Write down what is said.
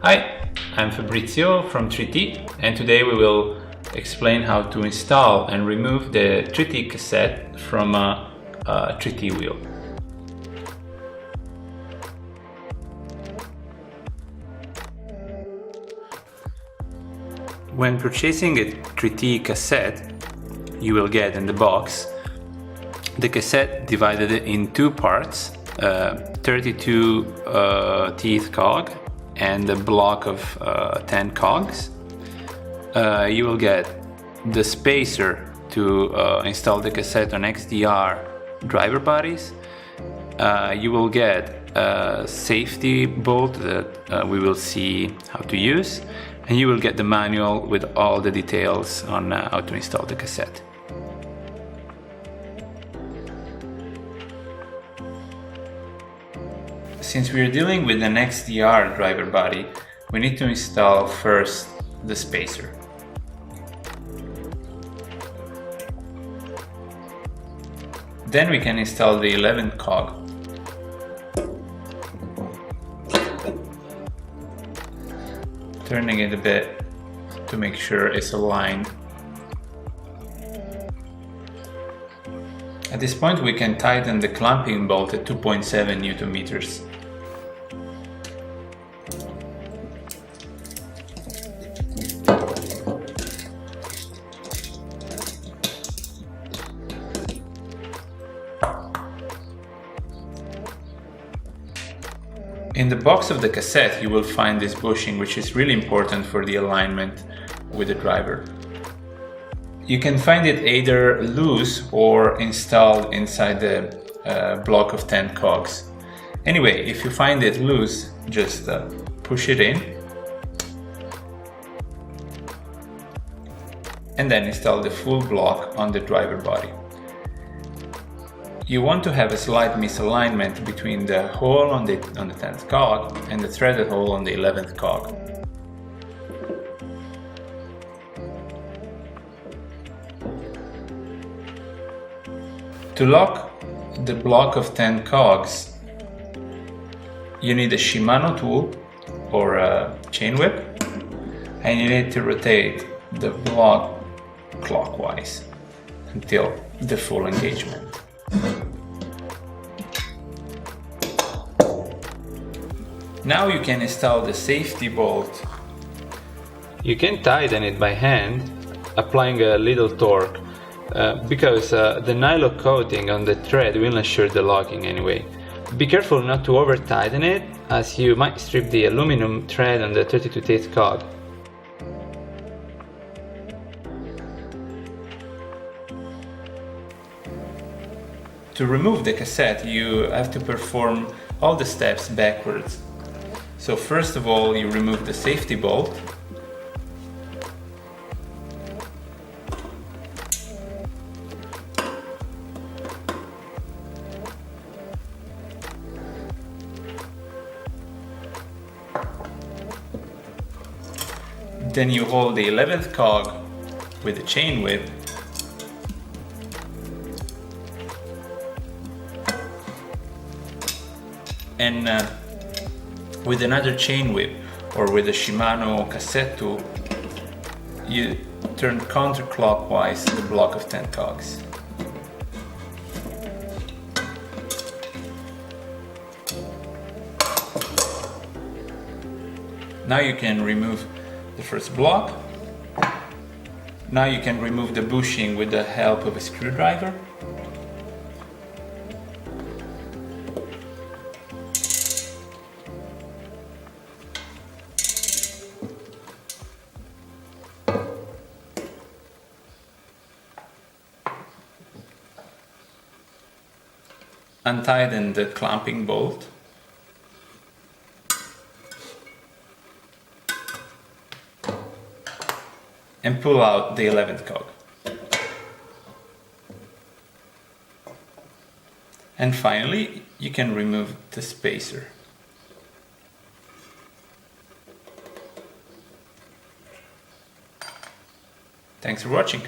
Hi, I'm Fabrizio from 3T, and today we will explain how to install and remove the 3T cassette from a 3T wheel. When purchasing a 3T cassette, you will get in the box the cassette divided in two parts, 32 teeth cog and a block of 10 cogs. You will get the spacer to install the cassette on XDR driver bodies. You will get a safety bolt that we will see how to use, and you will get the manual with all the details on how to install the cassette. Since we are dealing with an XDR driver body, we need to install first the spacer. Then we can install the 11th cog. Turning it a bit to make sure it's aligned. At this point we can tighten the clamping bolt at 2.7 Newton meters. In the box of the cassette you will find this bushing, which is really important for the alignment with the driver. You can find it either loose or installed inside the block of 10 cogs. Anyway, if you find it loose, just push it in and then install the full block on the driver body. You want to have a slight misalignment between the hole on the 10th cog and the threaded hole on the 11th cog. To lock the block of 10 cogs, you need a Shimano tool or a chain whip, and you need to rotate the block clockwise until the full engagement. Now you can install the safety bolt. You can tighten it by hand, applying a little torque, because the nylon coating on the thread will ensure the locking anyway. Be careful not to over tighten it, as you might strip the aluminum thread on the 32 teeth cog. To remove the cassette, you have to perform all the steps backwards. So first of all, you remove the safety bolt. Then you hold the 11th cog with a chain whip. And with another chain whip or with a Shimano cassette tool, you turn counterclockwise the block of 10 cogs. Now you can remove the first block. Now you can remove the bushing with the help of a screwdriver. Untighten the clamping bolt. And pull out the 11th cog. And finally, you can remove the spacer. Thanks for watching.